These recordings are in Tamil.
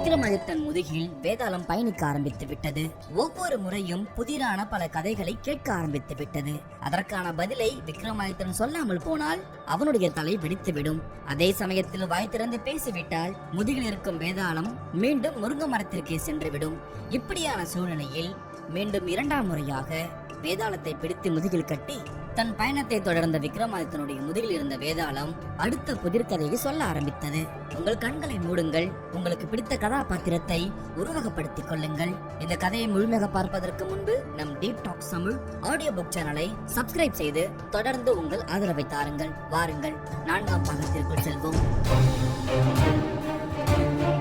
விக்ரமாதித்தன் முதுகில் வேதாளம் பயணிக்க ஆரம்பித்து விட்டது. ஒவ்வொரு முறையும் புதிரான பல கதைகளை கேட்க ஆரம்பித்து விட்டது. அதற்கான பதிலை விக்ரமாதித்தன் சொல்லாமல் போனால் அவனுடைய தலை வெடித்துவிடும். அதே சமயத்தில் வாய் திறந்து பேசிவிட்டால் முதுகில் இருக்கும் வேதாளம் மீண்டும் முருங்கை மரத்திற்கே சென்றுவிடும். இப்படியான சூழ்நிலையில் மீண்டும் இரண்டாம் முறையாக வேதாளத்தை பிடித்து முதுகில் கட்டி தன் பயணத்தை தொடர்ந்த விக்ரமாதித்தனுடைய முதுகில் இருந்த வேதாளம் அடுத்த புதிர்கதையை சொல்ல ஆரம்பித்தது. உங்கள் கண்களை மூடுங்கள், உங்களுக்கு பிடித்த கதாபாத்திரத்தை உருவகப்படுத்திக் கொள்ளுங்கள். இந்த கதையை முழுமையாக பார்ப்பதற்கு முன்பு நம் deep talks Tamil audio book சேனலை சப்ஸ்கிரைப் செய்து தொடர்ந்து உங்கள் ஆதரவை தாருங்கள். வாருங்கள், 4ஆம் பாகத்திற்குள் செல்வோம்.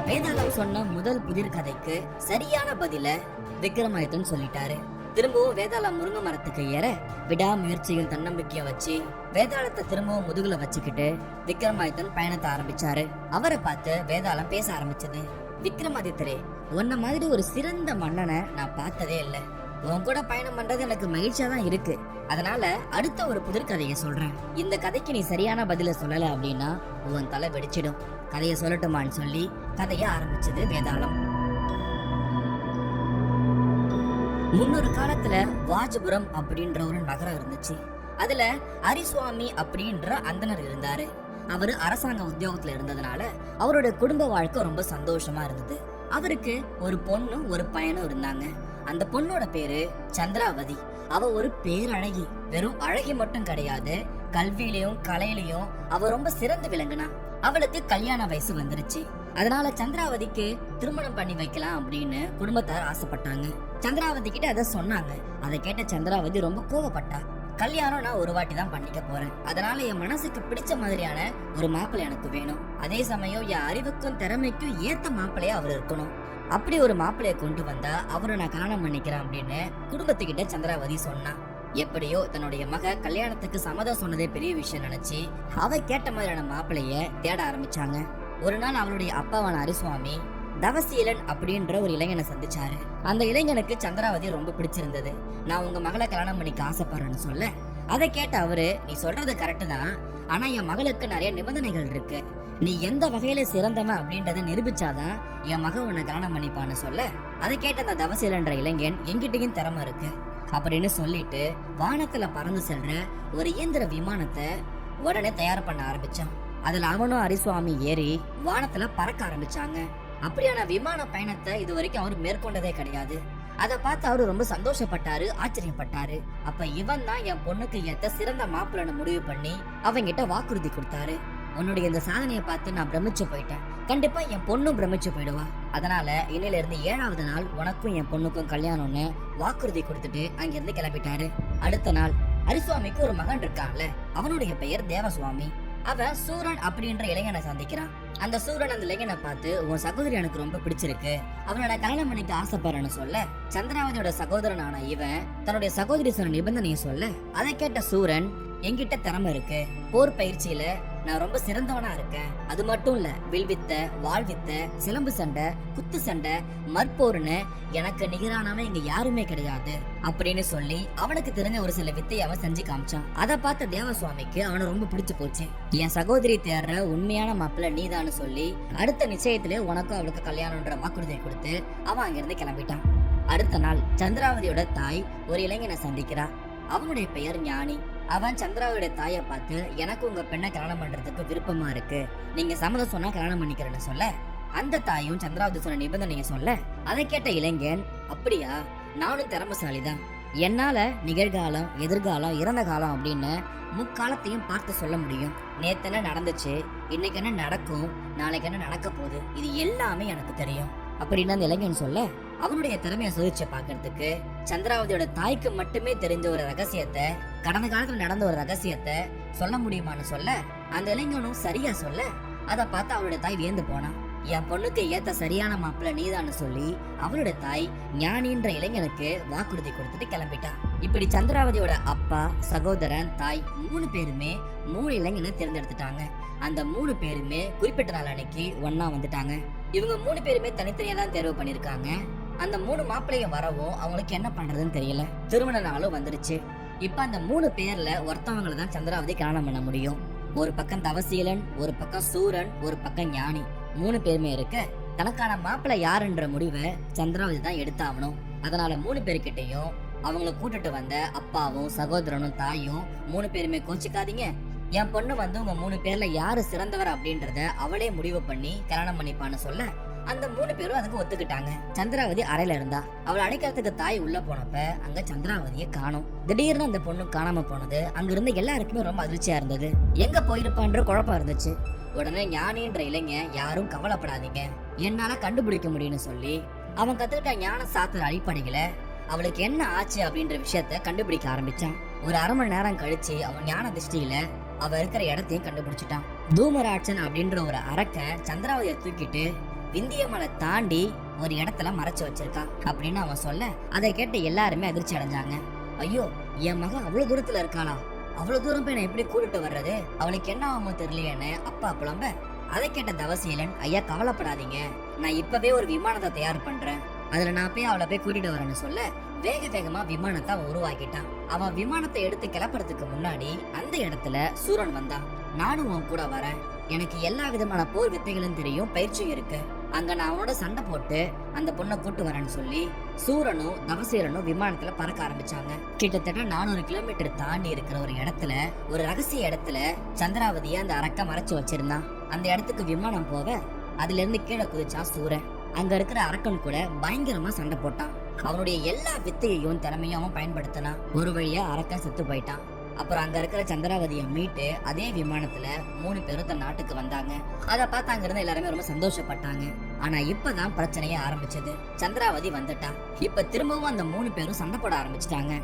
வேதாளம் சொன்ன முதல் புதிர் கதைக்கு சரியான பதில விக்ரமாதித்தன் சொல்லிட்டாரு. திரும்பவும் வேதாளம் முருங்கை மரத்துக்கு ஏற விடாமுயற்சியும் தன்னம்பிக்கைய வச்சு வேதாளத்தை திரும்பவும் முதுகுல வச்சுக்கிட்டு விக்ரமாதித்தன் பயணத்தை ஆரம்பிச்சாரு. அவரை பார்த்து வேதாளம் பேச ஆரம்பிச்சது. விக்ரமாதித்தரே, உன்ன மாதிரி ஒரு சிறந்த மன்னனை நான் பார்த்ததே இல்லை. உன் கூட பயணம் பண்றது எனக்கு மகிழ்ச்சியா தான் இருக்கு. அதனால அடுத்த ஒரு புதிர் கதையை சொல்றேன். இந்த கதைக்கு நீ சரியான பதில சொல்லல அப்படின்னா உன் தலை வெடிச்சிடும். கதையை சொல்லட்டுமான்னு சொல்லி கதைய ஆரம்பிச்சது வேதாளம். முன்னொரு காலத்துல வாஜபுரம் அப்படின்ற ஒரு நகரம் இருந்துச்சு. அதுல அரிசுவாமி அப்படின்ற அந்தனர் இருந்தாரு. அவரு அரசாங்க உத்தியோகத்துல இருந்ததுனால அவரோட குடும்ப வாழ்க்கை ரொம்ப சந்தோஷமா இருந்தது. அவருக்கு ஒரு பொண்ணும் ஒரு பையனும் இருந்தாங்க. அந்த பொண்ணோட பேரு சந்திராவதி. அவ ஒரு பேரழகி. வெறும் அழகி மட்டும் கிடையாது, கல்வியிலையும் கலையிலையும் அவ ரொம்ப சிறந்து விளங்குனா. அவளுக்கு கல்யாண வயசு வந்துருச்சு. அதனால சந்திராவதிக்கு திருமணம் பண்ணி வைக்கலாம் அப்படின்னு குடும்பத்தார் ஆசைப்பட்டாங்க. சந்திராவதி கிட்ட அதை சொன்னாங்க. அதை கேட்ட சந்திராவதி ரொம்ப கோவப்பட்டா. கல்யாணம் நான் ஒரு வாட்டி தான் பண்ணிக்க போறேன். அதனால என் மனசுக்கு பிடிச்ச மாதிரியான ஒரு மாப்பிள்ளை எனக்கு வேணும். அதே சமயம் என் அறிவுக்கும் திறமைக்கும் ஏத்த மாப்பிள்ளையா அவர் இருக்கணும். அப்படி ஒரு மாப்பிள்ளைய கொண்டு வந்தா அவரை நான் கல்யாணம் பண்ணிக்கிறேன் அப்படின்னு குடும்பத்துக்கிட்ட சந்திராவதி சொன்னா. எப்படியோ தன்னுடைய மக கல்யாணத்துக்கு சம்மதம் சொன்னதே பெரிய விஷயம் நினைச்சு அவ கேட்ட மாதிரியான மாப்பிள்ளைய தேட ஆரம்பிச்சாங்க. ஒரு நாள் அவளுடைய அப்பாவான அரிசுவாமி தவசீலன் அப்படின்ற ஒரு இளைஞனை சந்திச்சாரு. அந்த இளைஞனுக்கு சந்திராவதி ரொம்ப பிடிச்சிருந்தது. நான் உங்க மகளை கல்யாணம் பண்ணிக்க ஆசைப்படுறேன்னு சொல்ல, அதை கேட்ட அவரு, நீ சொல்றது கரெக்ட் தான், ஆனா என் மகளுக்கு நிறைய நிபந்தனைகள் இருக்கு. நீ எந்த வகையில சிறந்தவன் அப்படின்றத நிரூபிச்சாதான் என் மக உன்னை கல்யாணம் பண்ணிப்பான்னு சொல்ல, அதை கேட்ட அந்த தவசீலன்ற இளைஞன், என்கிட்டயும் திறமை இருக்கு அப்படின்னு சொல்லிட்டு வானத்துல பறந்து செல்ற ஒரு இயந்திர விமானத்தை உடனே தயார் பண்ண ஆரம்பிச்சான். அதுல அவனும் அரிசுவாமி ஏறி வானத்துல பறக்க ஆரம்பிச்சாங்க. அப்படியான விமான பயணத்தை இது வரைக்கும் அவரு மேற்கொண்டதே கிடையாது. அதை பார்த்து அவரு ரொம்ப சந்தோஷப்பட்டாரு, ஆச்சரியப்பட்டாரு. அப்ப இவன் தான் என் பொண்ணுக்கு ஏத்த சிறந்த மாப்பிள்ளை முடிவு பண்ணி அவங்கிட்ட வாக்குறுதி கொடுத்தாரு. உன்னுடைய இந்த சாதனையை பார்த்து நான் பிரமிச்சு போயிட்டேன். கண்டிப்பா என் பொண்ணும் பிரமிச்சு போயிடுவா. அதனால இன்னையில இருந்து 7வது நாள் உனக்கும் என் பொண்ணுக்கும் கல்யாணம்னு வாக்குறுதி கொடுத்துட்டு அங்கிருந்து கிளம்பிட்டாரு. அடுத்த நாள் அரிசுவாமிக்கு ஒரு மகன் இருக்கான்ல, அவனுடைய பெயர் தேவசுவாமி. அவன் சூரன் அப்படின்ற இளைஞனை சந்திக்கிறான். அந்த சூரன் அந்த இளைஞனை பார்த்து, உன் சகோதரி எனக்கு ரொம்ப பிடிச்சிருக்கு, அவனோட கல்யாணம் பண்ணிக்க ஆசைப்படுறேன்னு சொல்ல, சந்திராவதியோட சகோதரனான இவன் தன்னுடைய சகோதரி சொன்ன நிபந்தனையை சொல்ல, அதை கேட்ட சூரன், என்கிட்ட திறமை இருக்கு, போர் பயிற்சியில நான் ரொம்ப சிறந்தவனா இருக்கேன், அது மட்டும் இல்ல வில்வித்த, வாழ்வித்த, சிலம்பு சண்டை, குத்து சண்டை, மற்போர்னு எனக்கு நிகரானவன் இங்க யாருமே கிடையாது அப்படின்னு சொல்லி அவனுக்கு தெரிஞ்ச ஒரு சில வித்தையை அவன் செஞ்சு காமிச்சான். அதை பார்த்த தேவசுவாமிக்கு அவனை ரொம்ப பிடிச்சு போச்சு. என் சகோதரி தேர்ற உண்மையான மாப்பிள்ள நீதான்னு சொல்லி அடுத்த நிச்சயத்திலே உனக்கும் அவளுக்கு கல்யாணம்ன்ற வாக்குறுதியை கொடுத்து அவன் அங்கிருந்து கிளம்பிட்டான். அடுத்த நாள் சந்திராவதியோட தாய் ஒரு இளைஞனை சந்திக்கிறா. அவனுடைய பெயர் ஞானி. அவன் சந்திராவுடைய தாயை பார்த்து, எனக்கு உங்க பெண்ணை கல்யாணம் பண்றதுக்கு விருப்பமா இருக்கு, நீங்க சம்மதம் சொன்னா கல்யாணம் பண்ணிக்கிறேன்னு சொல்ல, அந்த தாயும் சந்திராவதி சொன்ன நிபந்தனையை சொல்ல, அதை கேட்ட இளைஞன், அப்படியா, நானும் திறமைசாலிதான், என்னால நிகழ்காலம், எதிர்காலம், இறந்த காலம் அப்படின்னு முக்காலத்தையும் பார்த்து சொல்ல முடியும். நேத்து என்ன நடந்துச்சு, இன்னைக்கு என்ன நடக்கும், நாளைக்கு என்ன நடக்க போகுது, இது எல்லாமே எனக்கு தெரியும் அப்படின்னு அந்த இளைஞன் சொல்ல, அவனுடைய திறமையை சோதிச்சு பாக்குறதுக்கு சந்திராவதியோட தாய்க்கு மட்டுமே தெரிஞ்ச ஒரு ரகசியத்தை, கடந்த காலத்துல நடந்த ஒரு ரகசியத்தை சொல்ல முடியுமான்னு சொல்ல, அந்த இளைஞனும் சரியா சொல்ல, அதை பார்த்து அவளுடைய தாய் வியந்து போனான். என் பொண்ணுக்கு ஏத்த சரியான மாப்பிள்ள நீதான்னு சொல்லி அவளுடைய தாய் ஞானின்ற இளைஞனுக்கு வாக்குறுதி கொடுத்துட்டு கிளம்பிட்டா. இப்படி சந்திராவதியோட அப்பா, சகோதரன், தாய் 3 பேருமே 3 இளைஞனை தேர்ந்தெடுத்துட்டாங்க. அந்த 3 பேருமே குறிப்பிட்ட நாள் அன்னைக்கு ஒன்னா வந்துட்டாங்க. இவங்க 3 பேருமே தனித்தனியா தான் தேர்வு பண்ணிருக்காங்க. அந்த 3 மாப்பிள்ளையும் வரவும் அவங்களுக்கு என்ன பண்றதுன்னு தெரியல. திருமண நாளும் வந்துருச்சு. இப்ப அந்த 3 பேர்ல ஒருத்தவங்களை தான் சந்திராவதி கல்யாணம் பண்ண முடியும். ஒரு பக்கம் தவசீலன், ஒரு பக்கம் சூரன், ஒரு பக்கம் ஞானி, 3 பேருமே இருக்க தனக்கான மாப்பிள்ளை யாருன்ற முடிவை சந்திராவதி தான் எடுத்தாகணும். அதனால 3 பேர்கிட்டையும் அவங்கள கூட்டிட்டு வந்த அப்பாவும் சகோதரனும் தாயும் 3 பேருமே கோச்சிக்காதீங்க, என் பொண்ணு வந்து உங்க 3 பேர்ல யாரு சிறந்தவர் அப்படின்றத அவளே முடிவு பண்ணி கல்யாணம் பண்ணிப்பான்னு சொல்ல அந்த 3 பேரும் அதுக்கு ஒத்துக்கிட்டாங்க. சந்திராவதி அறையில இருந்தா. அவளை அடைக்கிறதுக்கு தாய் உள்ள போனப்ப அங்க சந்திராவதியை காணோம். திடீர்னு அந்த பொண்ணு காணாம போனது அங்க இருந்த எல்லாருக்குமே ரொம்ப அதிர்ச்சியா இருந்தது. எங்க போயிருப்பான்ற குழப்பம் இருந்துச்சு. உடனே ஞானின்ற இளைஞன், யாரும் கவலைப்படாதீங்க, என்னால கண்டுபிடிக்க முடியும்னு சொல்லி அவன் கத்துக்கிட்ட ஞான சாஸ்திர அடிப்படையில அவளுக்கு என்ன ஆச்சு அப்படின்ற விஷயத்த கண்டுபிடிக்க ஆரம்பிச்சான். ஒரு அரை மணி நேரம் கழிச்சு அவன் ஞான திருஷ்டியில அவ இருக்கிற இடத்தையும் கண்டுபிடிச்சிட்டான். தூமராட்சன் அப்படின்ற ஒரு அரக்கன் சந்திராவதியை தூக்கிட்டு விந்திய மலை தாண்டி ஒரு இடத்துல மறைச்சு வச்சிருக்கான் அப்படின்னு அவன் சொல்ல அதை கேட்டு எல்லாருமே அதிர்ச்சி அடைஞ்சாங்க. ஐயோ, என் மகன் அவ்வளவு தூரத்துல இருக்காளா, அவ்வளவு தூரம் போய் நான் எப்படி கூட்டிட்டு வர்றது, அவளுக்கு என்ன ஆகுமோ தெரியலையேன்னு அப்பா புலம்ப. அதை கேட்ட தவசீலன், ஐயா கவலைப்படாதீங்க, நான் இப்பவே ஒரு விமானத்தை தயார் பண்றேன், அதுல நான் போய் அவளை போய் கூட்டிட்டு வரேன்னு சொல்ல வேக வேகமா விமானத்தை அவன் உருவாக்கிட்டான். அவன் விமானத்தை எடுத்து கிளப்புறதுக்கு முன்னாடி அந்த இடத்துல சூரன் வந்தான். நானும் உன் கூட வரேன், எனக்கு எல்லா விதமான போர் வித்தைகளும் தெரியும், பயிற்சியும் இருக்கு, அங்க நான் அவனோட சண்டை போட்டு அந்த பொண்ணை கூட்டு வரேன்னு சொல்லி சூரனும் தவசீலனும் விமானத்துல பறக்க ஆரம்பிச்சாங்க. கிட்டத்தட்ட 400 கிலோமீட்டர் தாண்டி இருக்கிற ஒரு இடத்துல, ஒரு ரகசிய இடத்துல சந்திராவதியை அந்த அரக்க மறைச்சு வச்சிருந்தான். அந்த இடத்துக்கு விமானம் போக அதுல இருந்து கீழே குதிச்சான் சூரன். அங்க இருக்கிற அரக்கன் கூட பயங்கரமா சண்டை போட்டான். அவனுடைய எல்லா வித்தையையும் திறமையும் அவன் பயன்படுத்தினான். ஒரு வழியா அரக்கன் செத்து போயிட்டான். அப்புறம் அங்க இருக்கிற சந்திராவதியை மீட்டு அதே விமானத்துல 3 பேரும் தன் நாட்டுக்கு வந்தாங்க. அதை பார்த்து அங்க இருந்த எல்லாருமே ரொம்ப சந்தோஷப்பட்டாங்க. ஆனா இப்பதான் பிரச்சனையே ஆரம்பிச்சது. சந்திராவதி வந்துட்டா. இப்ப திரும்பவும் அந்த 3 பேரும் சண்டை போட ஆரம்பிச்சிட்டாங்க.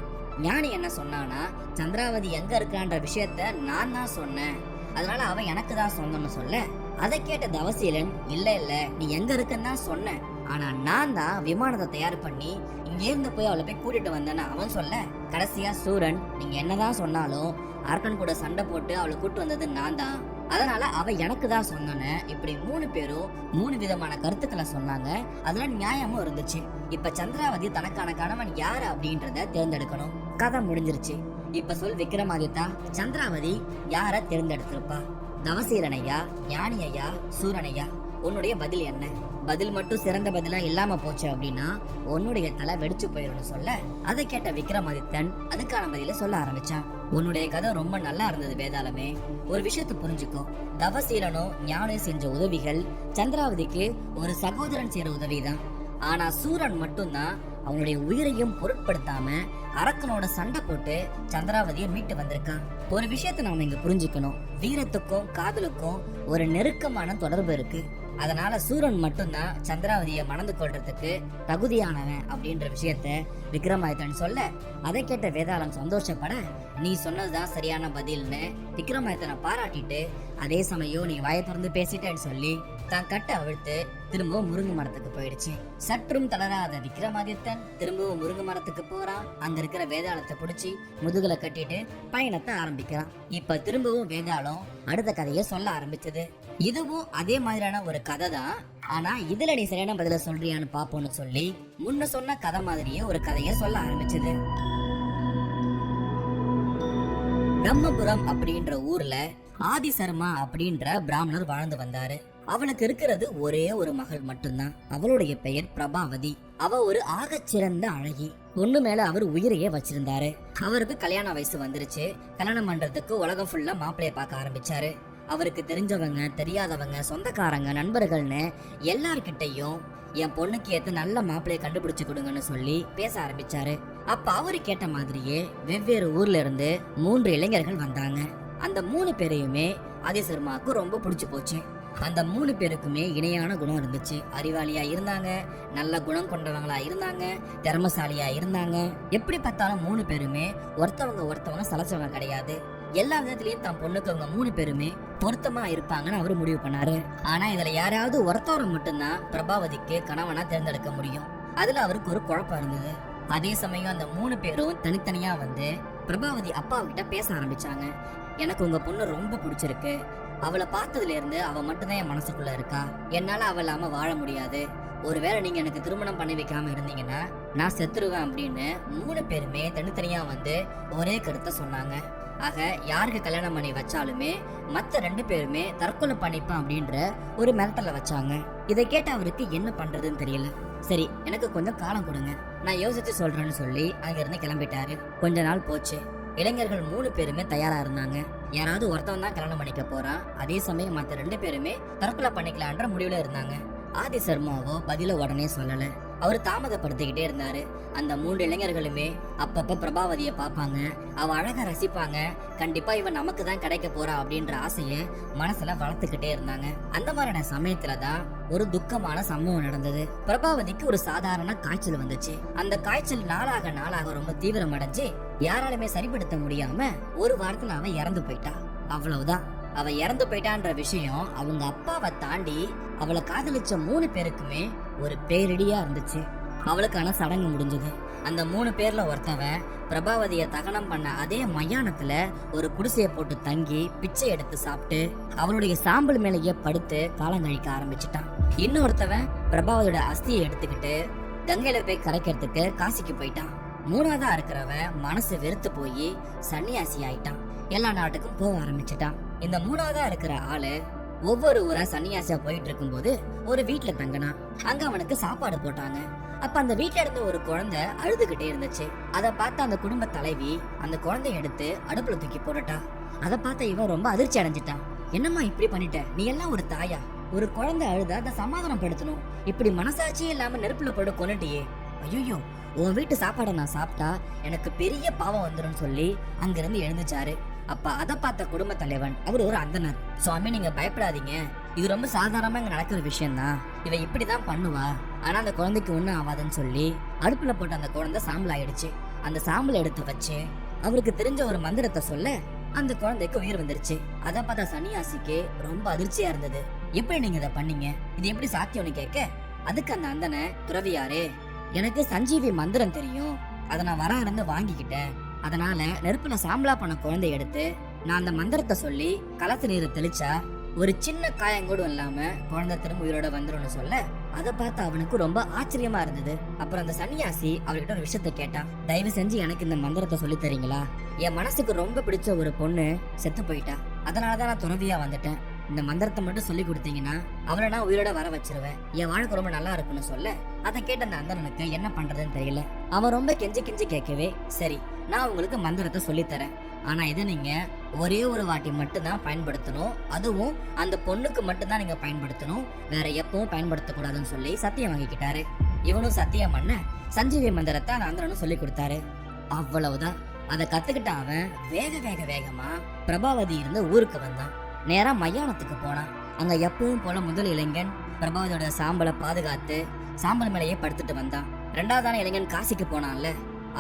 ஞானி என்ன சொன்னானா, சந்திராவதி எங்க இருக்கான்ற விஷயத்த நான் தான் சொன்னேன், அதனால அவன் எனக்கு தான் சொந்தம்னு சொல்ல அதை கேட்ட தவசீலன், இல்ல இல்ல, நீ எங்க இருக்குன்னு தான் சொன்ன, ஆனா நான் தான் விமானத்தை தயார் பண்ணி இங்க இருந்து போய் அவளை போய் கூட்டிட்டு வந்தேன்னு அவன் சொல்ல கடைசியா சூரன், நீங்க என்னதான் சொன்னாலும் அரக்கன் கூட சண்டை போட்டு அவளை கூட்டு வந்தது நான் தான், அதனால அவ எனக்கு தான் சொன்னேன்னு இப்படி 3 பேரும் 3 விதமான கருத்துக்களை சொன்னாங்க. அதுல நியாயமும் இருந்துச்சு. இப்ப சந்திராவதி தனக்கான கணவன் யாரு அப்படின்றத தேர்ந்தெடுக்கணும். கதை முடிஞ்சிருச்சு. இப்ப சொல் விக்ரமாதித்தா, சந்திராவதி யார தேர்ந்தெடுத்திருப்பா? தவசீலனையா, ஞானியையா, சூரனையா? உன்னுடைய பதில் என்ன? பதில் மட்டும் சிறந்த பதிலா இல்லாம போச்சு அப்படின்னா உன்னுடைய தலை வெடிச்சு போயிடும் சொல்ல அதை கேட்ட விக்ரமாதித்தன் அதுக்கான பதில சொல்ல ஆரம்பிச்சான். உன்னுடைய கதை ரொம்ப நல்லா இருந்தது வேதாளமே. ஒரு விஷயத்தை புரிஞ்சுக்கோ, தவசீலனும் ஞானம் செஞ்ச உதவிகள் சந்திராவதிக்கு ஒரு சகோதரன் செய்யற உதவிதான். ஆனா சூரன் மட்டும்தான் அவனுடைய உயிரையும் பொருட்படுத்தாம அரக்கனோட சண்டை போட்டு சந்திராவதியை மீட்டு வந்திருக்கான். ஒரு விஷயத்தை நாம இங்க புரிஞ்சுக்கணும், வீரத்துக்கும் காதலுக்கும் ஒரு நெருக்கமான தொடர்பு இருக்கு. அதனால சூரன் மட்டும்தான் சந்திராவதியை மணந்து கொள்றதுக்கு தகுதியானவன் அப்படின்ற விஷயத்த விக்ரமாதித்தன் சொல்ல அதை கேட்ட வேதாளம் சந்தோஷப்பட, நீ சொன்னதுதான் சரியான பதில்னு விக்ரமாதித்தனை பாராட்டிட்டு, அதே சமயம் நீ வாயை திறந்து பேசிட்டேன்னு சொல்லி தான் கட்ட அவிழ்த்து திரும்பவும் முருங்கை மரத்துக்கு போயிடுச்சு. சற்றும் தளராத விக்ரமாதித்தன் திரும்பவும் முருங்கை மரத்துக்கு போறான். அங்க இருக்கிற வேதாளத்தை பிடிச்சி முதுகுல கட்டிட்டு பயணத்தை ஆரம்பிக்கிறான். இப்ப திரும்பவும் வேதாளம் அடுத்த கதையை சொல்ல ஆரம்பிச்சது. இதுவும் அதே மாதிரியான ஒரு கதை தான், ஆனா இதுல நீ சரியான பதில சொல்றியான்னு பாப்போம்னு சொல்லி முன்ன சொன்ன கதை மாதிரியே ஒரு கதையை சொல்ல ஆரம்பிச்சது. பிரம்மபுரம் அப்படின்ற ஊர்ல ஆதிசர்மா அப்படின்ற பிராமணர் வாழ்ந்து வந்தாரு. அவனுக்கு இருக்கிறது ஒரே ஒரு மகள் மட்டும்தான். அவளுடைய பெயர் பிரபாவதி. அவ ஒரு ஆகச்சிறந்த அழகி. பொண்ணு மேல அவர் உயிரையே வச்சிருந்தாரு. அவருக்கு கல்யாண வயசு வந்துருச்சு. கல்யாணம் பண்றதுக்கு உலகம் ஃபுல்லா மாப்பிள்ளைய பார்க்க ஆரம்பிச்சாரு. அவருக்கு தெரிஞ்சவங்க, தெரியாதவங்க, சொந்தக்காரங்க, நண்பர்கள்னு எல்லார்கிட்டையும் என் பொண்ணுக்கு ஏத்த நல்ல மாப்பிள்ளைய கண்டுபிடிச்சு கொடுங்கன்னு சொல்லி பேச ஆரம்பிச்சாரு. அப்ப அவரு கேட்ட மாதிரியே வெவ்வேறு ஊர்ல இருந்து 3 இளைஞர்கள் வந்தாங்க. அந்த 3 பேரையுமே ஆதிசர்மாவுக்கு ரொம்ப பிடிச்சு போச்சு. அந்த 3 பேருக்குமே இணையான குணம் இருந்துச்சு. அறிவாளியா இருந்தாங்க, நல்ல குணம் கொண்டவங்களா இருந்தாங்க, திறமசாலியா இருந்தாங்க. எப்படி பார்த்தாலும் 3 பேருமே ஒருத்தவங்க சலச்சவங்க கிடையாது. எல்லா விதத்திலயும் தான் பொண்ணுக்கு அவங்க 3 பேருமே பொருத்தமா இருப்பாங்கன்னு அவரு முடிவு பண்ணாரு. ஆனா இதுல யாராவது ஒருத்தவரை மட்டும்தான் பிரபாவதிக்கு கணவனா தேர்ந்தெடுக்க முடியும். அதுல அவருக்கு ஒரு குழப்பம் இருந்தது. அதே சமயம் அந்த 3 பேரும் தனித்தனியா வந்து பிரபாவதி அப்பா கிட்ட பேச ஆரம்பிச்சாங்க. எனக்கு உங்க பொண்ணு ரொம்ப பிடிச்சிருக்கு, அவளை பார்த்ததுல இருந்து அவ மட்டும்தான் என் மனசுக்குள்ள இருக்கா. என்னால அவ இல்லாம வாழ முடியாது. ஒருவேளை நீங்க எனக்கு திருமணம் பண்ணி வைக்காம இருந்தீங்கன்னா நான் செத்துருவேன் அப்படின்னு 3 பேருமே தனித்தனியா வந்து ஒரே கருத்தை சொன்னாங்க. ஆக யாருக்கு கல்யாணம் பண்ணி வச்சாலுமே மத்த 2 பேருமே தற்கொலை பண்ணிப்பான் அப்படின்ற ஒரு மிரட்டலை வச்சாங்க. இதை கேட்ட அவருக்கு என்ன பண்றதுன்னு தெரியல. சரி, எனக்கு கொஞ்சம் காலம் கொடுங்க, நான் யோசிச்சு சொல்றேன்னு சொல்லி அங்கிருந்து கிளம்பிட்டாரு. கொஞ்ச நாள் போச்சு. இளைஞர்கள் 3 பேருமே தயாரா இருந்தாங்க. யாராவது ஒருத்தவன் தான் கல்யாணம் பண்ணிக்க போறான். அதே சமயம் மத்த 2 பேருமே தற்கொலை பண்ணிக்கலான்ற முடிவுல இருந்தாங்க. ஆதி சர்மாவோ பதில உடனே சொல்லல. அவரு தாமதப்படுத்திக்கிட்டே இருந்தாரு. அந்த 3 இளைஞர்களுமே அப்பப்ப பிரபாவதியை பார்ப்பாங்க, அவ அழகா ரசிப்பாங்க. கண்டிப்பா இவன் நமக்கு தான் கிடைக்க போறா அப்படின்ற ஆசைய மனசுல வளர்த்துக்கிட்டே இருந்தாங்க. அந்த மாதிரியான சமயத்துலதான் ஒரு துக்கமான சம்பவம் நடந்தது. பிரபாவதிக்கு ஒரு சாதாரண காய்ச்சல் வந்துச்சு. அந்த காய்ச்சல் நாளாக நாளாக ரொம்ப தீவிரம் அடைஞ்சு யாராலுமே சரிப்படுத்த முடியாம ஒரு வாரத்துல அவ இறந்து போயிட்டா. அவ்வளவுதான். அவ இறந்து போயிட்டான்ற விஷயம் அவங்க அப்பாவை தாண்டி அவளை காதலிச்ச 3 பேருக்குமே ஒரு பேரிடியா இருந்துச்சு. அவளுக்கான சடங்கு முடிஞ்சது. அந்த 3 பேர்ல ஒருத்தவன் பிரபாவதிய தகனம் பண்ண அதே மயானத்துல ஒரு குடிசைய போட்டு தங்கி பிச்சை எடுத்து சாப்பிட்டு அவளுடைய சாம்பல் மேலேயே படுத்து காலங்கழிக்க ஆரம்பிச்சுட்டான். இன்னொருத்தவன் பிரபாவதியோட அஸ்தியை எடுத்துக்கிட்டு கங்கையில போய் கரைக்கிறதுக்கு காசிக்கு போயிட்டான். 3வதா இருக்கிறவன் மனசு வெறுத்து போய் சன்னியாசி ஆயிட்டான். எல்லா நாட்டுக்கும் போக ஆரம்பிச்சுட்டான். இந்த 3வதா இருக்கிற ஆளு ஒவ்வொரு ஊரா சன்னியாசியா போயிட்டு இருக்கும் போது ஒரு வீட்டுல தங்கினான். அங்க அவனுக்கு சாப்பாடு போட்டாங்க. அப்ப அந்த வீட்டுல இருந்த ஒரு குழந்தை அழுதுகிட்டே இருந்துச்சு. அதை பார்த்த அந்த குடும்ப தலைவி அந்த குழந்தைய எடுத்து அடுப்புல தூக்கி போட்டுட்டா. அதை பார்த்த இவன் ரொம்ப அதிர்ச்சி அடைஞ்சிட்டான். என்னம்மா இப்படி பண்ணிட்ட? நீ எல்லாம் ஒரு தாயா? ஒரு குழந்தை அழுத அதை சமாதானப்படுத்தணும். இப்படி மனசாட்சியே இல்லாம நெருப்புல போட்டு கொன்னுட்டியே. ஐயோ, உன் வீட்டு சாப்பாடை நான் சாப்பிட்டா எனக்கு பெரிய பாவம் வந்துடும் சொல்லி அங்கிருந்து எழுந்துச்சாரு. அப்ப அதை பார்த்த குடும்ப தலைவன் அவர் ஒரு அந்தனர். சுவாமி, நீங்க பயப்படாதீங்க, இது ரொம்ப சாதாரணமா இங்க நடக்கிற விஷயம் தான். இவ இப்படிதான் பண்ணுவா, ஆனா அந்த குழந்தைக்கு ஒண்ணும் ஆகாதுன்னு சொல்லி அடுப்புல போட்டு அந்த குழந்தை சாம்பல் ஆயிடுச்சு. அந்த சாம்பல் எடுத்து வச்சு அவருக்கு தெரிஞ்ச ஒரு மந்திரத்தை சொல்ல அந்த குழந்தைக்கு உயிர் வந்துருச்சு. அதை பார்த்தா சன்னியாசிக்கு ரொம்ப அதிர்ச்சியா இருந்தது. எப்படி நீங்க இதை பண்ணீங்க? இது எப்படி சாத்தியம்னு கேட்க அதுக்கு அந்த அந்தனை, துறவியாரே, எனக்கு சஞ்சீவி மந்திரம் தெரியும், அதை நான் வர இருந்து வாங்கிக்கிட்டேன். அதனால நெருப்புல சாம்பலா பண்ண குழந்தை எடுத்து நான் அந்த மந்திரத்தை சொல்லி கலத்து நீரை தெளிச்சா ஒரு சின்ன காயங்கூட இல்லாம குழந்தை திரும்ப உயிரோட வந்துரும்னு சொல்ல அதை பார்த்து அவனுக்கு ரொம்ப ஆச்சரியமா இருந்தது. அப்புறம் அந்த சன்னியாசி அவர்கிட்ட ஒரு விஷயத்த கேட்டான். தயவு செஞ்சு எனக்கு இந்த மந்திரத்தை சொல்லி தரீங்களா? என் மனசுக்கு ரொம்ப பிடிச்ச ஒரு பொண்ணு செத்து போயிட்டா, அதனாலதான் நான் துறவியா வந்துட்டேன். இந்த மந்திரத்தை மட்டும் சொல்லி கொடுத்தீங்கன்னா அவளை நான் உயிரோட வர வச்சிருவேன். என் வாழ்க்கை ரொம்ப நல்லா இருக்குன்னு சொல்ல அதை கேட்ட அந்த அந்தனுக்கு என்ன பண்றதுன்னு தெரியல. அவன் ரொம்ப கெஞ்சி கெஞ்சி கேட்கவே, சரி, நான் உங்களுக்கு மந்திரத்தை சொல்லித்தரேன், ஆனா இதை நீங்க ஒரே ஒரு வாட்டி மட்டும்தான் பயன்படுத்தணும், அதுவும் அந்த பொண்ணுக்கு மட்டும்தான் நீங்க பயன்படுத்தணும், வேற எப்பவும் பயன்படுத்தக்கூடாதுன்னு சொல்லி சத்தியம் வாங்கிக்கிட்டாரு. இவனும் சத்தியம் பண்ண சஞ்சீவி மந்திரத்தை அந்த அந்தனும் சொல்லி கொடுத்தாரு. அவ்வளவுதான். அதை கத்துக்கிட்ட அவன் வேகமா பிரபாவதி இருந்த ஊருக்கு வந்தான். நேரா மயானத்துக்கு போனான். அங்க எப்பவும் போல முதல் இளைஞன் பிரபாவதியோட சாம்பலை பாதுகாத்து சாம்பல் மேலேயே படுத்துட்டு வந்தான். 2வதான இளைஞன் காசிக்கு போனான்ல,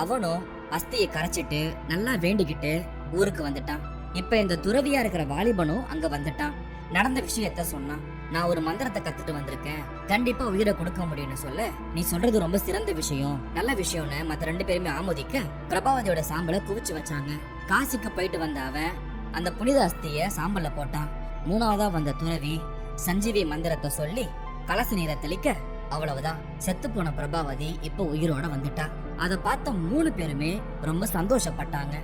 அவனும் அஸ்தியை கரைச்சிட்டு நல்லா வேண்டிக்கிட்டு ஊருக்கு வந்துட்டான். இப்ப இந்த துறவியா இருக்கிற வாலிபனும் அங்க வந்துட்டான். நடந்த விஷயத்த சொன்னான். நான் ஒரு மந்திரத்தை கத்துட்டு வந்திருக்கேன், கண்டிப்பா உயிரை கொடுக்க முடியும்னு சொல்ல, நீ சொல்றது ரொம்ப சிறந்த விஷயம், நல்ல விஷயம்னு மத்த 2 பேருமே ஆமோதிக்க பிரபாவதியோட சாம்பலை குவிச்சு வச்சாங்க. காசிக்கு போயிட்டு வந்த அவன் அந்த புனித அஸ்திய சாம்பல்ல போட்டான். 3வதா வந்த துறவி சஞ்சீவி மந்திரத்தை சொல்லி கலச நீரை தெளிக்க அவ்வளவுதான். செத்து போன பிரபாவதி இப்ப உயிரோட வந்துட்டா. அதை பார்த்த 3 பேருமே ரொம்ப சந்தோஷப்பட்டாங்க.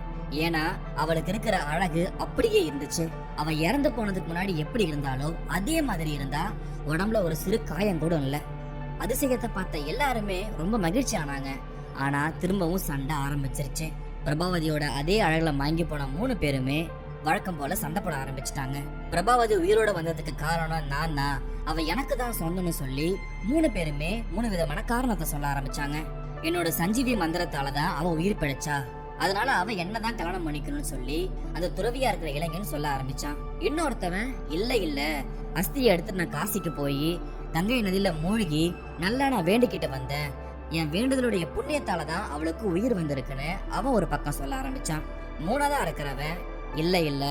ஏன்னா அவளுக்கு இருக்கிற அழகு அப்படியே இருந்துச்சு. அவ இறந்து போனதுக்கு முன்னாடி எப்படி இருந்தாலோ அதே மாதிரி இருந்தா, உடம்புல ஒரு சிறு காயம் கூட இல்ல. அதிசயத்தை பார்த்த எல்லாருமே ரொம்ப மகிழ்ச்சி ஆனாங்க. ஆனா திரும்பவும் சண்டை ஆரம்பிச்சிருச்சு. பிரபாவதியோட அதே அழகுல மயங்கி போன 3 பேருமே வழக்கம் போல சண்டை போட ஆரம்பிச்சிட்டாங்க. பிரபாவதி உயிரோட வந்ததுக்கு காரணம் நான் தான், அவ எனக்கு தான் சொந்தம்னு சொல்லி 3 பேருமே 3 விதமான காரணத்தை சொல்ல ஆரம்பிச்சாங்க. என்னோட சஞ்சீவி மந்திரத்தாலதான் அவ உயிர் பிழைச்சா, அதனால அவ என்னதான் கல்யாணம் பண்ணிக்கணும்னு சொல்லி அந்த துறவியா இருக்கிற இளைஞன் சொல்ல ஆரம்பிச்சான். இன்னொருத்தவன், இல்ல அஸ்தியை எடுத்து நான் காசிக்கு போய் கங்கை நதியில மூழ்கி நல்லா நான் வேண்டிக்கிட்டு வந்தேன், என் வேண்டுதலுடைய புண்ணியத்தாலதான் அவளுக்கு உயிர் வந்திருக்குன்னு அவன் ஒரு பக்கம் சொல்ல ஆரம்பிச்சான். 3வதா இருக்கிறவன், இல்ல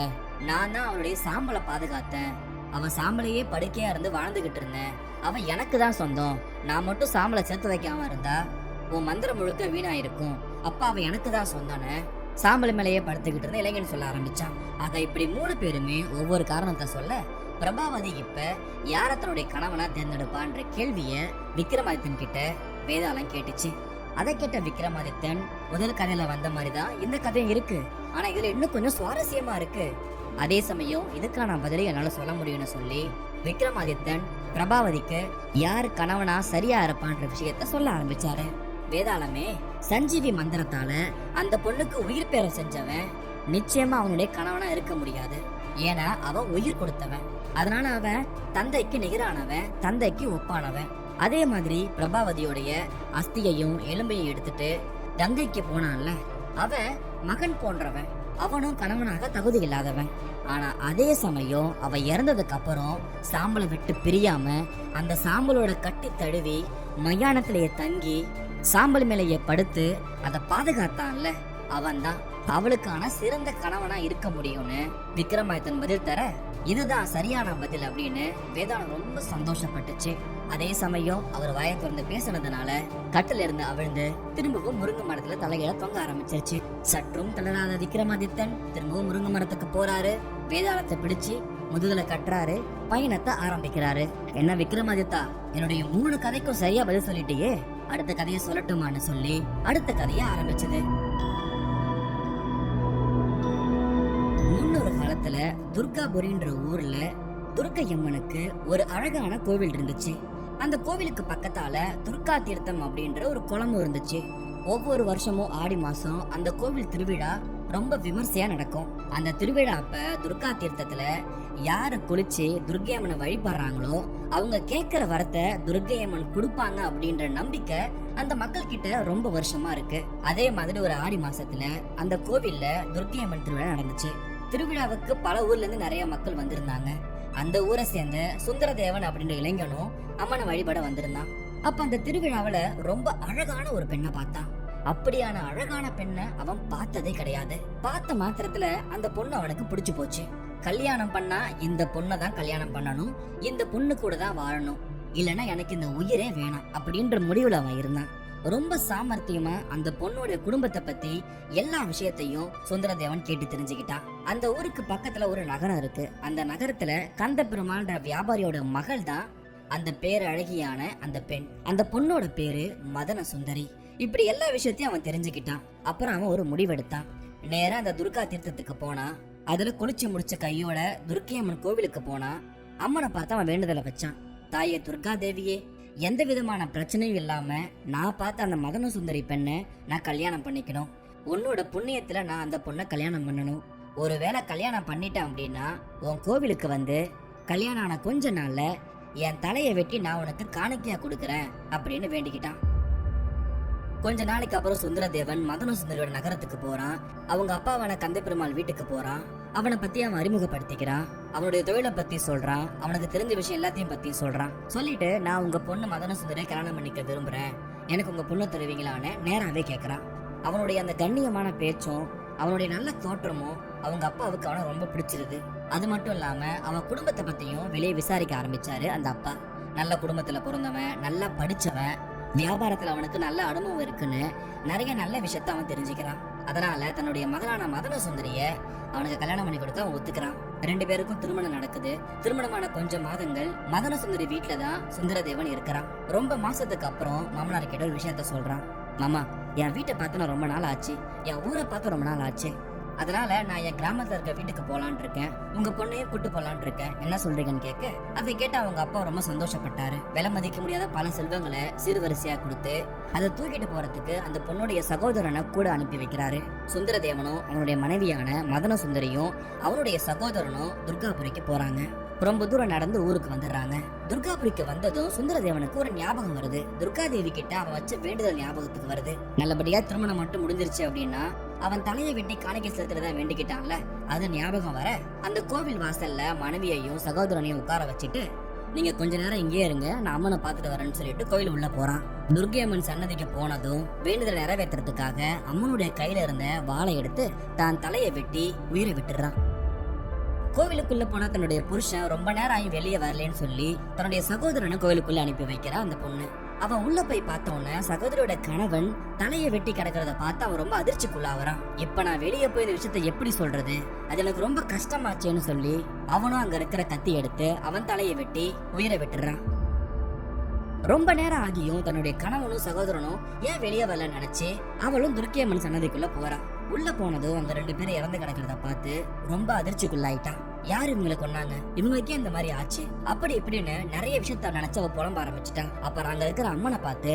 நான் தான் அவளுடைய சாம்பலை பாதுகாத்தேன், அவன் சாம்பலையே படுக்கையா இருந்து வாழ்ந்துகிட்டு இருந்தேன், அவன் எனக்கு தான் சொந்தம், நான் மட்டும் சாம்பலை சேர்த்து வைக்காம இருந்தா உன் மந்திரம் முழுக்க வீணாயிருக்கும், அப்பா அவன் எனக்கு தான் சொந்தம்னு சாம்பல் மேலேயே படுத்துக்கிட்டு இருந்த இளைஞன் சொல்ல ஆரம்பிச்சான். ஆக இப்படி 3 பேருமே ஒவ்வொரு காரணத்தை சொல்ல பிரபாவதி இப்ப யார தன்னுடைய கணவனா தேர்ந்தெடுப்பான்ற கேள்விய விக்ரமாதித்தன் கிட்ட வேதாளம் கேட்டுச்சு. அதை கேட்ட விக்ரமாதித்தன் முதல் கதையில வந்த மாதிரிதான் இந்த கதையும் இருக்கு, ஆனா இதுல இன்னும் கொஞ்சம் சுவாரஸ்யமா இருக்கு, அதே சமயம் இதுக்கான பதிலை என்னால சொல்ல முடியும்னு சொல்லி விக்ரமாதித்தன் பிரபாவதிக்கு யாரு கணவனா சரியா இருப்பான்ற விஷயத்த சொல்ல ஆரம்பிச்சாரு. வேதாளமே சஞ்சீவி மந்திரத்தால அந்த பொண்ணுக்கு உயிர் பேர செஞ்சவன் நிச்சயமா அவனுடைய கணவனா இருக்க முடியாது. ஏன்னா அவன் உயிர் கொடுத்தவன், அதனால அவன் தந்தைக்கு நிகரானவன், தந்தைக்கு ஒப்பானவன். அதே மாதிரி பிரபாவதியோடைய அஸ்தியையும் எலும்பையும் எடுத்துட்டு கங்கைக்கு போனான்ல, அவன் மகன் போன்றவன், அவனும் கணவனாக தகுதி இல்லாதவன். ஆனா அதே சமயம் அவ இறந்ததுக்கு அப்புறம் சாம்பலை விட்டு பிரியாம அந்த சாம்பலோட கட்டி தழுவி மயானத்திலேயே தங்கி சாம்பல் மேலேயே படுத்து அதை பாதுகாத்தான்ல, அவன் தான் அவளுக்கான சிறந்த கணவனா இருக்க முடியும்னு விக்ரமாதித்தன் பதில் தர, இதுதான் சரியான பதில் அப்படின்னு வேதாளம் ரொம்ப சந்தோஷப்பட்டுச்சு. அதே சமயம் அவர் வாயை திறந்து பேசுனதுனால கட்டில இருந்து அவிழ்ந்து திரும்பவும் முருங்கை மரத்துல தலையில தொங்க ஆரம்பிச்சிருச்சு. சற்றும் தளராத விக்ரமாதித்தன் திரும்பவும் முருங்கை மரத்துக்கு போறாரு. வேதாளத்தை பிடிச்சு முதுகுல கட்டுறாரு, பயணத்தை ஆரம்பிக்கிறாரு. என்ன விக்ரமாதித்தா, என்னுடைய 3 கதைக்கும் சரியா பதில் சொல்லிட்டியே, அடுத்த கதையை சொல்லட்டுமான்னு சொல்லி அடுத்த கதையை ஆரம்பிச்சது. முன்னொரு காலத்துல துர்காபுரின்ற ஊர்ல துர்க்கையம்மனுக்கு ஒரு அழகான கோவில் இருந்துச்சு. அந்த கோவிலுக்கு பக்கத்தால துர்கா தீர்த்தம் அப்படின்ற ஒரு குளமும் இருந்துச்சு. ஒவ்வொரு வருஷமும் ஆடி மாசம் அந்த கோவில் திருவிழா ரொம்ப விமர்சையா நடக்கும். அந்த திருவிழா அப்ப துர்கா தீர்த்தத்துல யாரு குளிச்சு துர்க்கையம்மனை வழிபடுறாங்களோ அவங்க கேட்கிற வரத்தை துர்க்கையம்மன் கொடுப்பாங்க அப்படின்ற நம்பிக்கை அந்த மக்கள் கிட்ட ரொம்ப வருஷமா இருக்கு. அதே மாதிரி ஒரு ஆடி மாசத்துல அந்த கோவில்ல துர்க்கையம்மன் திருவிழா நடந்துச்சு. திருவிழாவுக்கு பல ஊர்ல இருந்து நிறைய மக்கள் வந்திருந்தாங்க. அந்த ஊரை சேர்ந்த சுந்தரதேவன் அப்படின்ற இளைஞனும் அம்மனை வழிபட வந்திருந்தான். அப்ப அந்த திருவிழாவில ரொம்ப அழகான ஒரு பெண்ணை பார்த்தான். அப்படியான அழகான பெண்ணை அவன் பார்த்ததே கிடையாது. பார்த்த மாத்திரத்துல அந்த பொண்ணு அவனுக்கு பிடிச்சு போச்சு. கல்யாணம் பண்ணா இந்த பொண்ணை தான் கல்யாணம் பண்ணணும், இந்த பொண்ணு கூட தான் வாழணும், இல்லைன்னா எனக்கு இந்த உயிரே வேணாம் அப்படின்ற முடிவுல அவன் இருந்தான். ரொம்ப சாமர்த்தியமா அந்த பொண்ணோட குடும்பத்தை பத்தி எல்லா விஷயத்தையும் சுந்தரதேவன் கேட்டு தெரிஞ்சுக்கிட்டான். அந்த ஊருக்கு பக்கத்துல ஒரு நகரம் இருக்கு. அந்த நகரத்துல கந்த பெருமாள்ன்ற வியாபாரியோட மகள் தான் அந்த பேர் அழகியான அந்த பெண். அந்த பொண்ணோட பேரு மதன சுந்தரி. இப்படி எல்லா விஷயத்தையும் அவன் தெரிஞ்சுக்கிட்டான். அப்புறம் அவன் ஒரு முடிவெடுத்தான். நேரா அந்த துர்கா தீர்த்தத்துக்கு போனா, அதுல குளிச்சு முடிச்ச கையோட துர்க்கையம்மன் கோவிலுக்கு போனா, அம்மனை பார்த்து அவன் வேண்டுதலை வச்சான். தாயே துர்கா தேவியே, எந்த விதமான பிரச்சனையும் இல்லாம நான் பார்த்த அந்த மதன சுந்தரி பெண்ணை நான் கல்யாணம் பண்ணிக்கணும். உன்னோட புண்ணியத்துல நான் அந்த பொண்ணை கல்யாணம் பண்ணணும். ஒருவேளை கல்யாணம் பண்ணிட்டேன் அப்படின்னா உன் கோவிலுக்கு வந்து கல்யாணம் ஆன கொஞ்ச நாள்ல என் தலையை வெட்டி நான் உனக்கு காணிக்கையா கொடுக்கறேன் அப்படின்னு வேண்டிக்கிட்டான். கொஞ்ச நாளைக்கு அப்புறம் சுந்தரதேவன் மதன சுந்தரியோட நகரத்துக்கு போறான். அவங்க அப்பாவான கந்த பெருமாள் வீட்டுக்கு போறான். அவனை பத்தி அவன் அறிமுகப்படுத்திக்கிறான். அவனுடைய தொழிலை பத்தி சொல்றான். அவனுக்கு தெரிஞ்ச விஷயம் எல்லாத்தையும் பத்தி சொல்றான். சொல்லிட்டு நான் உங்க பொண்ணு மதன சுந்தரியை கல்யாணம் பண்ணிக்க விரும்புறேன், எனக்கு உங்க பொண்ணு தருவீங்களான்னு நேராவே கேட்கறான். அவனுடைய அந்த கண்ணியமான பேச்சும் அவனுடைய நல்ல தோற்றமும் அவங்க அப்பாவுக்கு அவனை ரொம்ப பிடிச்சிருது. அது மட்டும் இல்லாம அவன் குடும்பத்தை பத்தியும் வெளியே விசாரிக்க ஆரம்பிச்சாரு அந்த அப்பா. நல்ல குடும்பத்துல பிறந்தவன், நல்லா படிச்சவன், வியாபாரத்துல அவனுக்கு நல்ல அனுபவம் இருக்குன்னு நிறைய நல்ல விஷயத்த அவன் தெரிஞ்சுக்கிறான். அதனால தன்னுடைய மகளான மதன சுந்தரிய அவனுக்கு கல்யாணம் பண்ணி கொடுத்து அவன் ஒத்துக்கிறான். 2 பேருக்கும் திருமணம் நடக்குது. திருமணமான கொஞ்ச மாதங்கள் மதன சுந்தரி வீட்டுல தான் சுந்தரதேவன் இருக்கிறான். ரொம்ப மாசத்துக்கு அப்புறம் மாமனார் கிட்ட ஒரு விஷயத்த சொல்றான். மாமா, என் வீட்டை பார்த்து நான் ரொம்ப நாள் ஆச்சு, என் ஊரை பார்த்து ரொம்ப நாள் ஆச்சு, அதனால நான் என் கிராமத்துல இருக்க வீட்டுக்கு போலான் இருக்கேன், உங்க பொண்ணையும் கூட்டு போலான் இருக்கேன், என்ன சொல்றீங்கன்னு கேட்க, அதை கேட்டு அவங்க அப்பா ரொம்ப சந்தோஷப்பட்டாரு. விலை மதிக்க முடியாத பல செல்வங்களை சிறுவரிசையா கொடுத்து அதை தூக்கிட்டு போறதுக்கு அந்த பொண்ணுடைய சகோதரனை கூட அனுப்பி வைக்கிறாரு. சுந்தரதேவனும் அவனுடைய மனைவியான மதன சுந்தரியும் அவனுடைய சகோதரனும் துர்காபுரிக்கு போறாங்க. ரொம்ப தூரம் நடந்து ஊருக்கு வந்துடுறாங்க. துர்காபுரிக்கு வந்ததும் சுந்தரதேவனுக்கு ஒரு ஞாபகம் வருது. துர்கா தேவி கிட்ட அவன் வச்ச வேண்டுதல் ஞாபகத்துக்கு வருது. நல்லபடியா திருமணம் மட்டும் முடிஞ்சிருச்சு அப்படின்னா அவன் தலையை வெட்டி காணிக்கை செலுத்துறதா வேண்டிக்கிட்டான்ல, அது ஞாபகம் வர அந்த கோவில் வாசல்ல மனைவியையும் சகோதரனையும் உட்கார வச்சுட்டு, நீங்க கொஞ்ச நேரம் இங்கே இருங்க, நான் அம்மனை பார்த்துட்டு வரேன்னு சொல்லிட்டு கோயில் உள்ள போறான். துர்க்கை அம்மன் சன்னதிக்கு போனதும் வேண்டுதலை நிறைவேற்றுறதுக்காக அம்மனுடைய கையில இருந்த வாளை எடுத்து தான் தலையை வெட்டி உயிரை விட்டுறான். கோவிலுக்குள்ள போனா தன்னுடைய புருஷன் ரொம்ப நேரம் ஆகி வெளியே வரலன்னு சொல்லி தன்னுடைய சகோதரனை கோவிலுக்குள்ள அனுப்பி வைக்கிறா அந்த பொண்ணு. அவன் உள்ள போய் பார்த்த உடனே சகோதரியோட கணவன் தலையை வெட்டி கிடக்கிறத பார்த்து அவன் ரொம்ப அதிர்ச்சிக்குள்ளாவறான். இப்ப நான் வெளியே போய் இந்த விஷயத்த எப்படி சொல்றது, அது எனக்கு ரொம்ப கஷ்டமாச்சேன்னு சொல்லி அவனும் அங்க இருக்கிற கத்தி எடுத்து அவன் தலையை வெட்டி உயிரை விட்டுறான். ரொம்ப நேரம் ஆகியும் தன்னுடைய கணவனும் சகோதரனும் ஏன் வெளியே வரல நினைச்சு அவளும் துர்க்கியம்மன் சன்னதிக்குள்ள போறா. உள்ள போனதும் அந்த 2 பேரும் இறந்து கிடக்கிறத பார்த்து ரொம்ப அதிர்ச்சிக்குள்ளாயிட்டான். யாரு இவங்களை கொன்னாங்க, இவங்களுக்கே இந்த மாதிரி ஆச்சு, அப்படி இப்படின்னு நிறைய விஷயத்த நினைச்சு அவ புலம்ப ஆரம்பிச்சுட்டான். அப்புறம் அங்க இருக்கிற அம்மனை பார்த்து,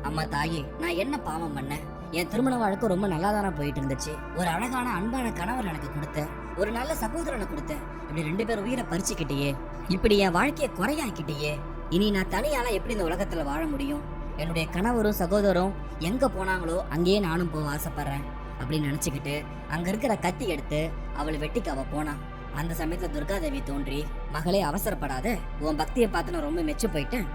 அம்மா தாயே, நான் என்ன பாவம் பண்ணேன், என் திருமண வாழ்க்கை ரொம்ப நல்லா தானே போயிட்டு இருந்துச்சு, ஒரு அழகான அன்பான கணவர் எனக்கு கொடுத்த, ஒரு நல்ல சகோதரனை கொடுத்த, இப்படி 2 பேர் உயிரை பறிச்சுக்கிட்டேயே, இப்படி என் வாழ்க்கையை குறையாக்கிட்டேயே, இனி நான் தனியால எப்படி இந்த உலகத்துல வாழ முடியும், என்னுடைய கணவரும் சகோதரரும் எங்க போனாங்களோ அங்கேயே நானும் போக ஆசைப்படுறேன் அப்படின்னு நினைச்சுக்கிட்டு அங்க இருக்கிற கத்தி எடுத்து அவளை வெட்டிக்கு அவ போனா. அந்த சமயத்துல துர்காதேவி தோன்றி, மகளே அவசரப்படாத, உன் பக்தியை பார்த்து நான் ரொம்ப மெச்சு போயிட்டேன்,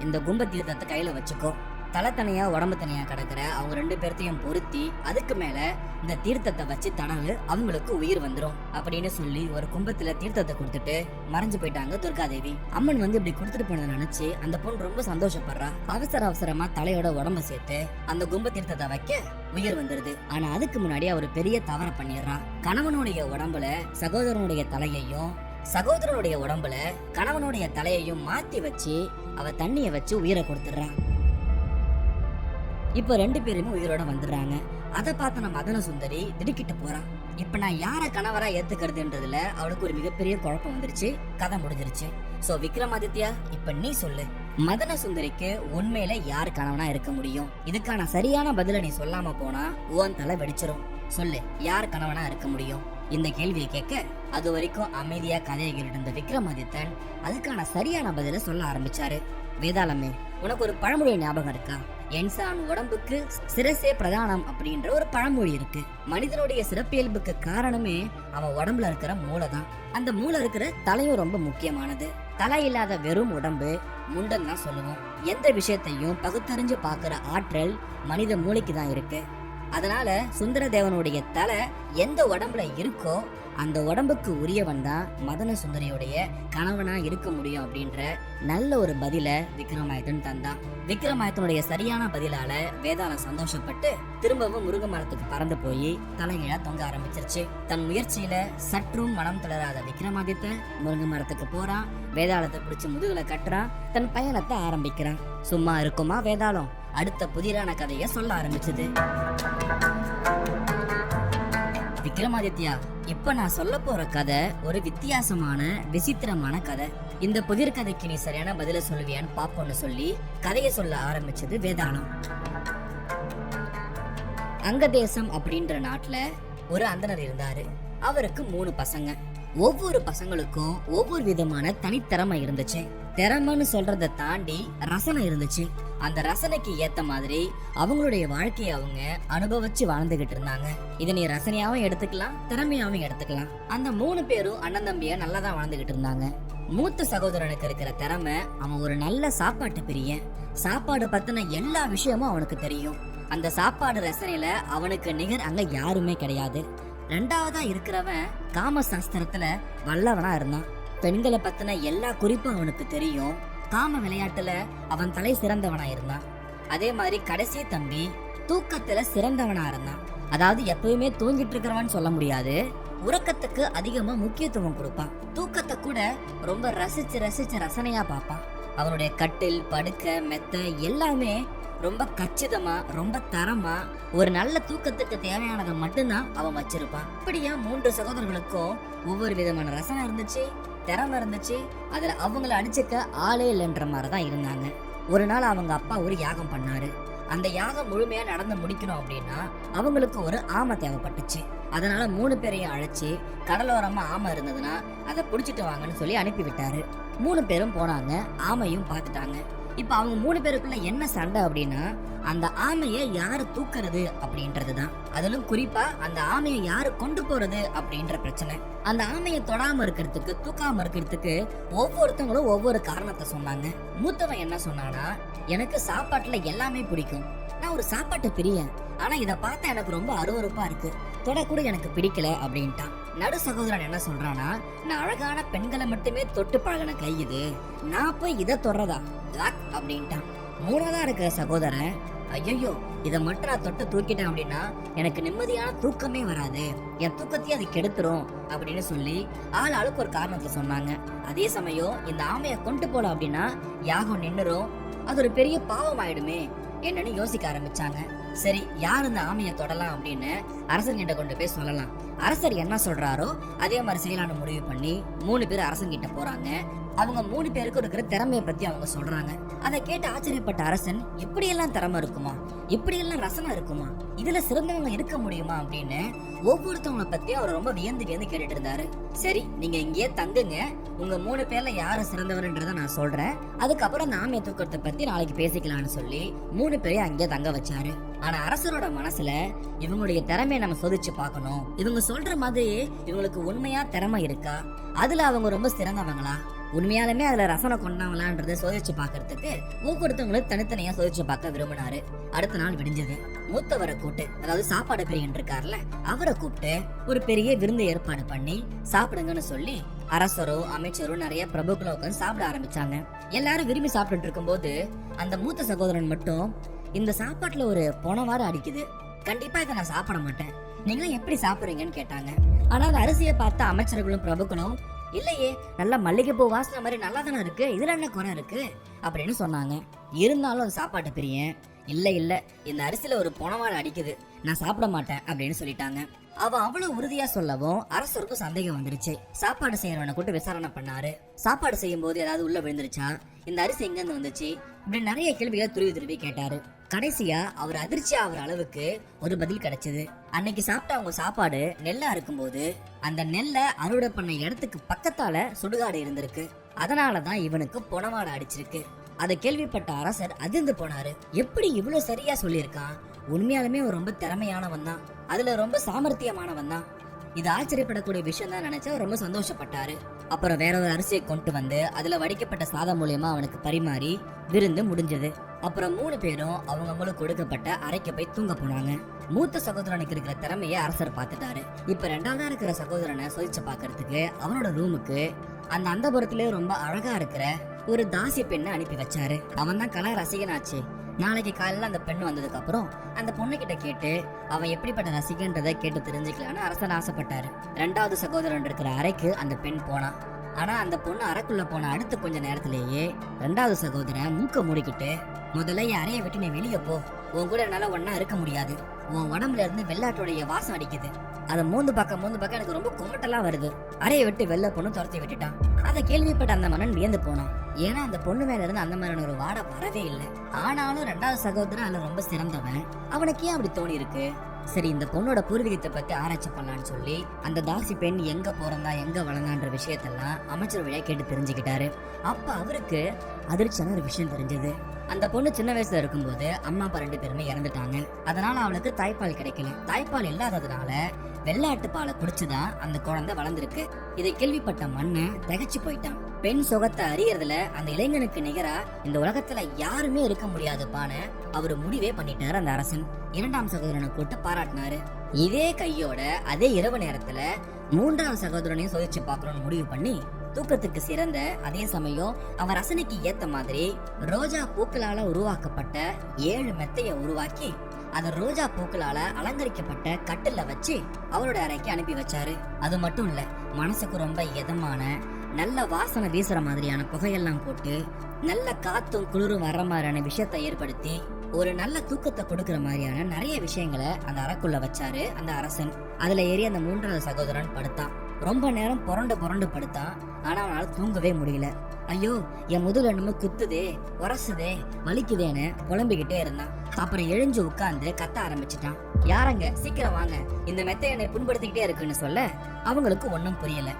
இந்த கும்ப தீர்த்தத்தை கையில வச்சுக்கோ, தலை தனியா உடம்பு தனியா கிடக்குற அவங்க 2 பேர்த்தையும் பொருத்தி அதுக்கு மேல இந்த தீர்த்தத்தை வச்சு தடவு, அவங்களுக்கு உயிர் வந்துரும் அப்படின்னு சொல்லி ஒரு கும்பத்துல தீர்த்தத்தை கொடுத்துட்டு மறைஞ்சு போயிட்டாங்க துர்காதேவி. அம்மன் இப்படி கொடுத்துட்டு போனதை நினைச்சு அந்த பொண்ணு ரொம்ப சந்தோஷப்படுறா. அவசரமா தலையோட உடம்ப சேர்த்து அந்த கும்ப தீர்த்தத்தை வைக்க உயிர் வந்துருது. ஆனா அதுக்கு முன்னாடி அவர் பெரிய தவறை பண்ணிடுறான். கணவனுடைய உடம்புல சகோதரனுடைய தலையையும் சகோதரனுடைய உடம்புல கணவனுடைய தலையையும் மாத்தி வச்சு அவ தண்ணிய வச்சு உயிரை கொடுத்துடுறான். இப்ப 2 பேருமே உயிரோட வந்துடுறாங்க. அதை பார்த்த நம்ம மதன சுந்தரி திடுக்கிட்டு போறான். இப்ப நான் யார கணவரா ஏத்துக்கிறதுன்றதுல அவளுக்கு ஒரு மிகப்பெரிய குழப்பம் வந்துருச்சு. கதை முடிஞ்சிருச்சு. சோ விக்ரமாதித்யா, இப்ப நீ சொல்லு, மதன சுந்தரிக்கு உண்மையில யார் கணவனா இருக்க முடியும்? இதுக்கான சரியான பதில நீ சொல்லாம போனா உன் தலை வெடிச்சிரும். சொல்லு, யார் கணவனா இருக்க முடியும்? இந்த கேள்வியை கேட்க அது வரைக்கும் அமைதியா கதையை கேட்டு விக்ரமாதித்தன் அதுக்கான சரியான பதில சொல்ல ஆரம்பிச்சாரு. வேதாளமே, உனக்கு ஒரு பழமொழி ஞாபகம் இருக்கா? என்சான் உடம்புக்கு சிரசே பிரதானம் அப்படின்ற ஒரு பழமொழி இருக்கு. மனிதனுடைய சிறப்பியல்புக்கு காரணமே அவன் உடம்புல இருக்கிற மூளை தான். அந்த மூளை இருக்கிற தலையும் ரொம்ப முக்கியமானது. தலை இல்லாத வெறும் உடம்பு முண்டன் தான் சொல்லுவோம். எந்த விஷயத்தையும் பகுத்தறிஞ்சு பாக்குற ஆற்றல் மனித மூளைக்கு தான் இருக்கு. அதனால சுந்தரதேவனுடைய தலை எந்த உடம்புல இருக்கோ அந்த உடம்புக்கு உரியவன் தான் மதன சுந்தரியுடைய கணவனா இருக்க முடியும் அப்படின்ற நல்ல ஒரு பதில விக்ரமாதித்தன் தந்தான். விக்ரமாதித்தனுடைய சரியான பதிலால வேதாளம் சந்தோஷப்பட்டு திரும்பவும் முருங்க மரத்துக்கு பறந்து போய் தலைகீழா தொங்க ஆரம்பிச்சிருச்சு. தன் முயற்சியில சற்றும் மனம் தளராத விக்ரமாதித்தன் முருங்க மரத்துக்கு போறான். வேதாளத்தை பிடிச்சு முதுகுல கட்டுறான். தன் பயணத்தை ஆரம்பிக்கிறான். சும்மா இருக்குமா வேதாளம் அடுத்த புதிரான கதைய சொல்ல ஆரம்பிச்சது. விக்ரமாதித்யா, இப்ப நான் சொல்ல போற கதை ஒரு வித்தியாசமான விசித்திரமான கதை. இந்த புதிர் கதைக்கு நீ சரியான பதில சொல்லுவியான்னு பாப்போன்னு சொல்லி கதையை சொல்ல ஆரம்பிச்சது வேதாளம். அங்கதேசம் அப்படின்ற நாட்டுல ஒரு அந்தனர் இருந்தாரு. அவருக்கு 3 பசங்க. ஒவ்வொரு பசங்களுக்கும் ஒவ்வொரு விதமான தனித்திறமை இருந்துச்சு. திறமைன்னு சொல்றத தாண்டி ரசனை இருந்துச்சு. அந்த ரசனைக்கு ஏத்த மாதிரி அவங்களுடைய வாழ்க்கையை அவங்க அனுபவிச்சு வாழ்ந்துகிட்டு இருந்தாங்க. இதை நீ ரசனையாவும் எடுத்துக்கலாம், திறமையாவும் எடுத்துக்கலாம். அந்த 3 பேரும் அண்ணன் தம்பியா நல்லா தான் வாழ்ந்துகிட்டு இருந்தாங்க. மூத்த சகோதரனுக்கு இருக்கிற திறமை, அவன் ஒரு நல்ல சாப்பாட்டு பிரியன். சாப்பாடு பத்தின எல்லா விஷயமும் அவனுக்கு தெரியும். அந்த சாப்பாடு ரசனையில அவனுக்கு நிகர் அங்க யாருமே கிடையாது. 2வதா இருக்கிறவன் காம சாஸ்திரத்துல வல்லவனா இருந்தான். பெண்களை பத்தின எல்லா குறிப்பும் அவனுக்கு தெரியும். காம விளையாட்டுல அவன் தலை சிறந்தவனா இருந்தான். அதே மாதிரி கடைசி தம்பி தூக்கத்துல சிறந்தவனா இருந்தான். அதாவது எப்பவுமே தூங்கிட்டு இருக்கிறவன் சொல்ல முடியாது, உறக்கத்துக்கு அதிகமா முக்கியத்துவம் கொடுப்பான். தூக்கத்தை கூட ரொம்ப ரசிச்சு ரசனையா பார்ப்பான். அவனுடைய கட்டில், படுக்கை, மெத்தை எல்லாமே ரொம்ப கச்சிதமா, ரொம்ப தரமா, ஒரு நல்ல தூக்கத்துக்கு தேவையானதை மட்டும்தான் அவன் வச்சிருப்பான். இப்படியா 3 சகோதரர்களுக்கும் ஒவ்வொரு விதமான ரசனை இருந்துச்சு, திறமை இருந்துச்சு. அதுல அவங்கள அடிச்சுக்க ஆளே இல்லைன்ற மாதிரிதான் இருந்தாங்க. ஒரு நாள் அவங்க அப்பா ஒரு யாகம் பண்ணாரு. அந்த யாகம் முழுமையா நடந்து முடிக்கணும் அப்படின்னா அவங்களுக்கு ஒரு ஆமை தேவைப்பட்டுச்சு. அதனால 3 பேரையும் அழைச்சி கடலோரமா ஆமை இருந்ததுன்னா அதை புடிச்சிட்டு வாங்கன்னு சொல்லி அனுப்பி விட்டாரு. 3 பேரும் போனாங்க. ஆமையும் பார்த்துட்டாங்க. இப்ப அவங்க 3 பேருக்குள்ள என்ன சண்டை அப்படின்னா அந்த ஆமையை யாரு தூக்குறது அப்படின்றதுதான். அதிலும் குறிப்பா அந்த ஆமையை யாரு கொண்டு போறது அப்படின்ற பிரச்சனை. அந்த ஆமையை தொடாம இருக்கிறதுக்கு, தூக்காம இருக்கிறதுக்கு ஒவ்வொருத்தவங்களும் ஒவ்வொரு காரணத்தை சொன்னாங்க. மூத்தவன் என்ன சொன்னானா, எனக்கு சாப்பாட்டுல எல்லாமே பிடிக்கும், நான் ஒரு சாப்பாட்டு பிரியன், ஆனா இத பார்த்தா எனக்கு ரொம்ப அருவருப்பா இருக்கு, தொடக்கூட எனக்கு பிடிக்கல அப்படின்ட்டான். நடு சகோதரன் என்ன சொல்றானா, நான் அழகான பெண்களை மட்டுமே தொட்டு பழகின கை இது, நான் போய் இதை தொடறதா அப்படின்ட்டான். மூணாவதா இருக்கிற சகோதரன், ஐயோ இதை மட்டும் நான் தொட்டு தூக்கிட்டேன் அப்படின்னா எனக்கு நிம்மதியான தூக்கமே வராது, என் தூக்கத்தையும் அது கெடுத்துரும் அப்படின்னு சொல்லி ஆளுக்கு ஒரு காரணத்தை சொன்னாங்க. அதே சமயம் இந்த ஆமையை கொண்டு போல அப்படின்னா யாகம் நின்னுரும், அது ஒரு பெரிய பாவம் ஆயிடுமே என்னன்னு யோசிக்க ஆரம்பிச்சாங்க. சரி, யார் இந்த ஆமையை தொடலாம் அப்படின்னு அரசன்கிட்ட கொண்டு போய் சொல்லலாம். அரசர் என்ன சொல்றாரோ அதே மாதிரி செய்யலான்னு முடிவு பண்ணி 3 பேர் அரசன்கிட்ட போறாங்க. அவங்க 3 பேருக்கு இருக்கிற திறமையை பத்தி அவங்க சொல்றாங்க. அதை கேட்டு ஆச்சரியப்பட்ட அரசன், இப்படியெல்லாம் திறமை இருக்குமா, இப்படியெல்லாம் ரசனை இருக்குமா, இதுல சிறந்தவங்க இருக்க முடியுமா அப்படின்னு ஒவ்வொருத்தவங்களை பத்தி அவர் ரொம்ப வியந்து கேட்டுட்டு இருந்தாரு. சரி, நீங்க இங்கேயே தங்குங்க, உங்க 3 பேர்ல யாரு சிறந்தவர்ன்றத நான் சொல்றேன், அதுக்கப்புறம் அந்த ஆமையை தூக்கத்தை பத்தி நாளைக்கு பேசிக்கலாம்னு சொல்லி 3 பேரையும் அங்கேயே தங்க வச்சாரு. ஆனா அரசரோட மனசுல இவங்களுடைய திறமையை நம்ம சோதிச்சு பார்க்கணும், இவங்க சொல்ற மாதிரி இவங்களுக்கு உண்மையா திறமை இருக்கா, அதுல அவங்க ரொம்ப சிறந்தவங்களா, உண்மையாலுமே அதுல ரசனை கொண்டாங்களான்றத சோதிச்சு பாக்குறதுக்கு ஒவ்வொருத்தவங்களும் தனித்தனியா சோதிச்சு பார்க்க விரும்பினாரு. அடுத்த நாள் விடிஞ்சது. மூத்தவரை கூப்பிட்டு, அதாவது சாப்பாடு பிரியன் இருக்காருல்ல, அவரை கூப்பிட்டு ஒரு பெரிய விருந்து ஏற்பாடு பண்ணி சாப்பிடுங்கன்னு சொல்லி அரசரும் அமைச்சரும் நிறைய பிரபுக்களும் உட்காந்து சாப்பிட ஆரம்பிச்சாங்க. எல்லாரும் விரும்பி சாப்பிட்டு இருக்கும் போது அந்த மூத்த சகோதரன் மட்டும், இந்த சாப்பாட்டுல ஒரு பொணவாறு அடிக்குது, கண்டிப்பா இதை நான் சாப்பிட மாட்டேன், நீங்களும் எப்படி சாப்பிடுறீங்கன்னு கேட்டாங்க. ஆனா அந்த அரிசியை பார்த்த அமைச்சர்களும் பிரபுக்களும், இல்லையே நல்ல மல்லிகைப்பூ வாசனை மாதிரி நல்லா தானே இருக்கு, இதுல என்ன குறை இருக்கு அப்படின்னு சொன்னாங்க. இருந்தாலும் சாப்பாட்டு பிரியன், இல்ல இந்த அரிசியில ஒரு பொணவாடை அடிக்குது, நான் சாப்பிட மாட்டேன் அப்படின்னு சொல்லிட்டாங்க. அவ அவ்வளவு உறுதியா சொல்லவும் அரசருக்கும் சந்தேகம் வந்துருச்சு. சாப்பாடு செய்யறவனை கூட்டு விசாரணை பண்ணாரு. சாப்பாடு செய்யும் போது ஏதாவது உள்ள விழுந்துருச்சா, இந்த அரிசி எங்க இருந்து வந்துச்சு, இப்படி நிறைய கேள்விகளை துருவி கேட்டாரு. கடைசியா அவர் அதிர்ச்சி ஆகிற அளவுக்கு ஒரு பதில் கிடைச்சது. அன்னைக்கு சாப்பிட்ட அவங்க சாப்பாடு நெல்லா இருக்கும்போது அந்த நெல்லை அறுவடை பண்ண இடத்துக்கு பக்கத்தால சுடுகாடு இருந்திருக்கு, அதனாலதான் இவனுக்கு பொணவாடை அடிச்சிருக்கு. அதை கேள்விப்பட்ட அரசர் அதிர்ந்து போனாரு. எப்படி இவ்வளவு சரியா சொல்லியிருக்கான், உண்மையாலுமே ரொம்ப திறமையானவன் தான், அதுல ரொம்ப சாமர்த்தியமானவன் தான், இது ஆச்சரியப்படக்கூடிய விஷயம் தான் நினைச்சு ரொம்ப சந்தோஷப்பட்டாரு. அப்புறம் வேற ஒரு அரிசியை கொண்டு வந்து அதுல வடிக்கப்பட்ட சாதம் மூலியமா அவனுக்கு பரிமாறி விருந்து முடிஞ்சது. அப்புறம் 3 பேரும் அவங்களுக்கு கொடுக்கப்பட்ட அறைக்கு போய் தூங்க போனாங்க. மூத்த சகோதரனுக்கு இருக்கிற திறமையை அரசர் பார்த்துட்டாரு. இப்ப 2ஆவதா இருக்கிற சகோதரனை சோதிச்சு பாக்குறதுக்கு அவனோட ரூமுக்கு அந்த அந்தபுரத்திலே ரொம்ப அழகா இருக்கிற ஒரு தாசி பெண்ணை அனுப்பி வச்சாரு. அவன் தான் கலா ரசிகனாச்சு. நாளைக்கு காலையில அந்த பெண் வந்ததுக்கு அப்புறம் அந்த பொண்ணு கிட்ட கேட்டு அவன் எப்படிப்பட்ட ரசிகன்றதை கேட்டு தெரிஞ்சுக்கலான்னு அரசன் ஆசைப்பட்டாரு. 2வது சகோதரன் இருக்கிற அறைக்கு அந்த பெண் போனா. ஆனா அந்த பொண்ணு அறைக்குள்ள போன அடுத்த கொஞ்ச நேரத்திலேயே 2வது சகோதரன் மூக்க மூடிக்கிட்டு, முதல்ல என் அறையை விட்டு நீ வெளியே போ, உன் கூட என்னால ஒன்னா இருக்க முடியாது, உன் உடம்புல இருந்து வெள்ளாட்டோடைய வாசம் அடிக்குது, அதை மூந்து பக்கம் எனக்கு ரொம்ப குமட்டெல்லாம் வருது, அறையை விட்டு வெளில பொண்ணு துரத்தி விட்டுட்டான். அதை கேள்விப்பட்ட அந்த மன்னன் வியந்து போனான். ஏன்னா அந்த பொண்ணு மேல இருந்து அந்த மாதிரியான ஒரு வாடை வரவே இல்லை. ஆனாலும் 2வது சகோதரன் அதுல ரொம்ப சிறந்தவன், அவனுக்கு ஏன் அப்படி தோணி இருக்கு? சரி, இந்த பொண்ணோட பூர்வீகத்தை பத்தி ஆராய்ச்சி பண்ணலான்னு சொல்லி அந்த தாசி பெண் எங்க பிறந்தா எங்க வளர்ந்தான்ற விஷயத்தெல்லாம் அமைச்சர் வழியா கேட்டு தெரிஞ்சுக்கிட்டாரு. அப்ப அவருக்கு அதிர்ச்சியான ஒரு விஷயம் தெரிஞ்சது. அந்த பொண்ணு சின்ன வயசுல இருக்கும்போது அம்மா அப்பா 2 பேருமே இறந்துட்டாங்க. அதனால அவளுக்கு தாய்ப்பால் கிடைக்கல. தாய்ப்பால் இல்லாததுனால வெள்ளாட்டு பாலை குடிச்சுதான் அந்த குழந்தை வளர்ந்துருக்கு. இதை கேள்விப்பட்ட மன்னன் திகைச்சு போயிட்டான். பெண் சுகத்தை அறியறதுல அந்த இளைஞனுக்கு நிகரா இந்த உலகத்துல யாருமே இருக்க முடியாதுப்பான்னு அவரு முடிவே பண்ணிட்டாரு அந்த அரசன். 2ஆம் சகோதரனை கூட்டு பாராட்டினாரு. இதே கையோட அதே இரவு நேரத்துல 3ஆம் சகோதரனையும் சோதிச்சு பாக்கணும்னு முடிவு பண்ணி தூக்கத்துக்கு சிறந்த அதே சமயம் அவன் ரசனைக்கு ஏத்த மாதிரி ரோஜா பூக்களால உருவாக்கப்பட்ட 7 மெத்தைய உருவாக்கி அந்த ரோஜா பூக்களால அலங்கரிக்கப்பட்ட கட்டில வச்சு அவரோட அறைக்கு அனுப்பி வச்சாரு. அது மட்டும் இல்ல, மனசுக்கு ரொம்ப இதமான நல்ல வாசனை வீசுற மாதிரியான புகையெல்லாம் போட்டு நல்ல காத்தும் குளிரும் வர்ற மாதிரியான விஷயத்தை ஏற்படுத்தி ஒரு நல்ல தூக்கத்தை கொடுக்கற மாதிரியான நிறைய விஷயங்களை அந்த அறைக்குள்ள வச்சாரு அந்த அரசன். அதுல ஏறி அந்த 3வது சகோதரன் படுத்தான். ரொம்ப நேரம் புரண்டு படுத்தான். ஆனா அவனால தூங்கவே முடியல. ஐயோ, என் முதுகுல என்னமோ குத்துதே, உரசுதே, வலிக்குதேன்னு புலம்பிக்கிட்டே இருந்தான். அப்புறம் எழுஞ்சு உட்கார்ந்து கத்த ஆரம்பிச்சுட்டான். யாரங்க, சீக்கிரம் வாங்க, இந்த மெத்தை என்னை புண்படுத்திக்கிட்டே இருக்குன்னு சொல்ல அவங்களுக்கு ஒன்னும் புரியல.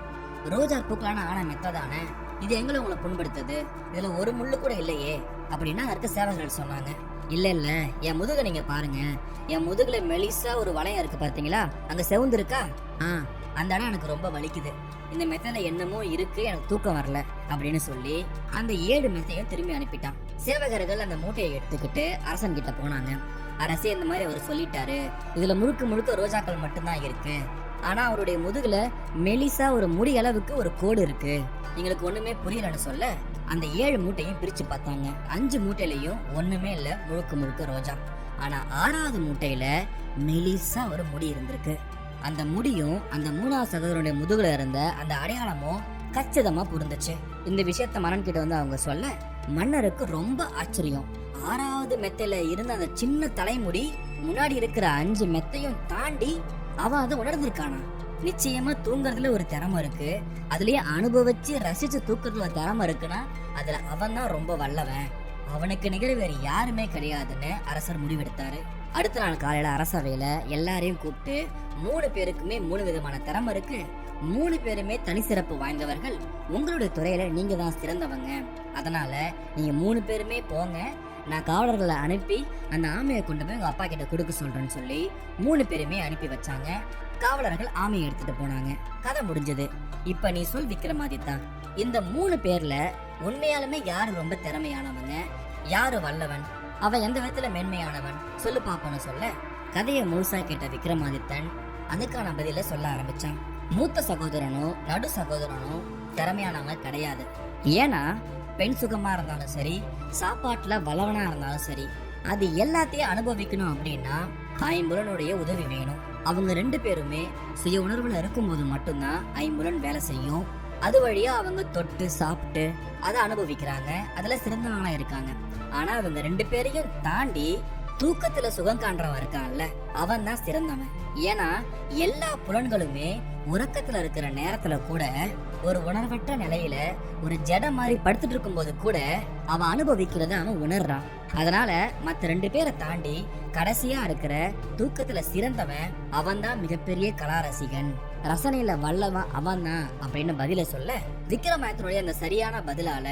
ரோஜா பூக்களான ஆன மெத்தை தானே, இது எங்களை உங்களை புண்படுத்துது, இதுல ஒரு முள்ளு கூட இல்லையே அப்படின்னா இருக்க சேவர்கள் சொன்னாங்க. இல்ல என் முதுக நீங்க பாருங்க, என் முதுகுல மெலிசா ஒரு வளையம் இருக்கு பார்த்தீங்களா, அங்க செவுந்து இருக்கா, அந்த இடம் எனக்கு ரொம்ப வலிக்குது, இந்த மெத்தையில என்னமோ இருக்கு, எனக்கு தூக்கம் வரல அப்படின்னு சொல்லி அந்த 7 மெத்தையும் திரும்பி அனுப்பிட்டான். சேவகர்கள் அந்த மூட்டையை எடுத்துக்கிட்டு அரசன் கிட்ட போனாங்க. அரசே, இந்த மாதிரி அவர் சொல்லிட்டாரு, இதுல முழுக்க ரோஜாக்கள் மட்டும்தான் இருக்கு, ஆனா அவருடைய முதுகுல மெலிசா ஒரு முடி அளவுக்கு ஒரு கோடு இருக்கு, எங்களுக்கு ஒண்ணுமே புரியலன்னு சொல்ல அந்த 7 மூட்டையும் பிரிச்சு பார்த்தாங்க. 5 மூட்டையிலையும் ஒண்ணுமே இல்ல, முழுக்க முழுக்க ரோஜா. ஆனா 6வது மூட்டையில மெலிசா ஒரு முடி இருந்திருக்கு. அந்த முடியும் அந்த 3வது சகோதரனுடைய முதுகுல இருந்த அந்த அடையாளமும் கச்சிதமா புரிந்துச்சு. இந்த விஷயத்த மன்னன் கிட்ட வந்து அவங்க சொல்ல மன்னருக்கு ரொம்ப ஆச்சரியம். 6வது மெத்தையில இருந்த அந்த சின்ன தலைமுடி முன்னாடி இருக்கிற 5 மெத்தையும் தாண்டி அவன் அதை உணர்ந்திருக்கானா? நிச்சயமா தூங்குறதுல ஒரு திறமை இருக்கு, அதுலயே அனுபவிச்சு ரசிச்சு தூக்குறதுல ஒரு திறமை இருக்குன்னா அதுல அவன் தான் ரொம்ப வல்லவன், அவனுக்கு நிகழ் வேறு யாருமே கிடையாதுன்னு அரசர் முடிவெடுத்தாரு. அடுத்த நாள் காலையில அரசவையில எல்லாரையும் கூப்பிட்டு 3 பேருக்குமே 3 விதமான திறமை இருக்கு, 3 பேருமே தனி சிறப்பு வாய்ந்தவர்கள், உங்களுடைய துறையில நீங்க தான் சிறந்தவங்க, அதனால நீங்க 3 பேருமே போங்க, நான் காவலர்களை அனுப்பி அந்த ஆமையை கொண்டு போய் உங்க அப்பா கிட்ட கொடுக்க சொல்றேன்னு சொல்லி 3 பேருமே அனுப்பி வச்சாங்க. காவலர்கள் ஆமையை எடுத்துட்டு போனாங்க. கதை முடிஞ்சது. இப்ப நீ சொல் விக்ரமாதித்தா, இந்த 3 பேர்ல உண்மையாலுமே யாரு ரொம்ப திறமையானவங்க, யாரு வல்லவன், அவன் எந்த விதத்துல மேன்மையானவன் சொல்லு பாப்போன்னு சொல்ல கதையை முழுசா கேட்ட விக்ரமாதித்தன் அதுக்கான பதில சொல்ல ஆரம்பிச்சான். மூத்த சகோதரனும் நடு சகோதரனும் திறமையானவங்க கிடையாது. ஏன்னா பெண் சுகமா இருந்தாலும் சரி, சாப்பாட்டுல வல்லவனா இருந்தாலும் சரி, அது எல்லாத்தையும் அனுபவிக்கணும் அப்படின்னா ஐம்புலனுடைய உதவி வேணும். அவங்க 2 பேருமே சுய உணர்வுல இருக்கும்போது மட்டும்தான் ஐம்புலன் வேலை செய்யும். அது வழியா அவங்க தொட்டு சாப்பிட்டு அதை அனுபவிக்கிறாங்க, அதுல சிறந்தவங்களா இருக்காங்க. ஆனா அவங்க 2 பேரையும் தாண்டி தூக்கத்துல சுகம் காண்றவன் இருக்கான்ல, அவன் தான் சிறந்தவன். ஏன்னா எல்லா புலன்களுமே உறக்கத்துல இருக்கிற நேரத்துல கூட ஒரு உணர்வற்ற நிலையில ஒரு ஜட மாதிரி படுத்துட்டு இருக்கும் போது கூட அவன் அனுபவிக்கிறத அவன் உணர்றான். அதனால மத்த 2 பேரை தாண்டி கடைசியா இருக்கிற தூக்கத்துல சிறந்தவன் அவன் தான் மிகப்பெரிய கலாரசிகன், ரசனையில வல்லவன் அவன் தான் அப்படின்னு பதில சொல்ல விக்ரமாதித்தனுடைய அந்த சரியான பதிலால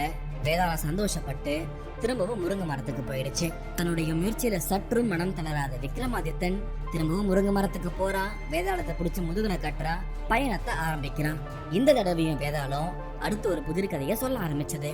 வேதாளம் சந்தோஷப்பட்டு திரும்பவும் முருங்கை மரத்துக்கு போயிடுச்சு. தன்னுடைய முயற்சியில சற்றும் மனம் தளராத விக்ரமாதித்தன் திரும்பவும் முருங்கை மரத்துக்கு போறான். வேதாளத்தை பிடிச்சு முதுகுன கட்டுறான், பயணத்தை ஆரம்பிக்கிறான். இந்த தடவையும் வேதாளம் அடுத்து ஒரு புதிர் கதையை சொல்ல ஆரம்பிச்சது.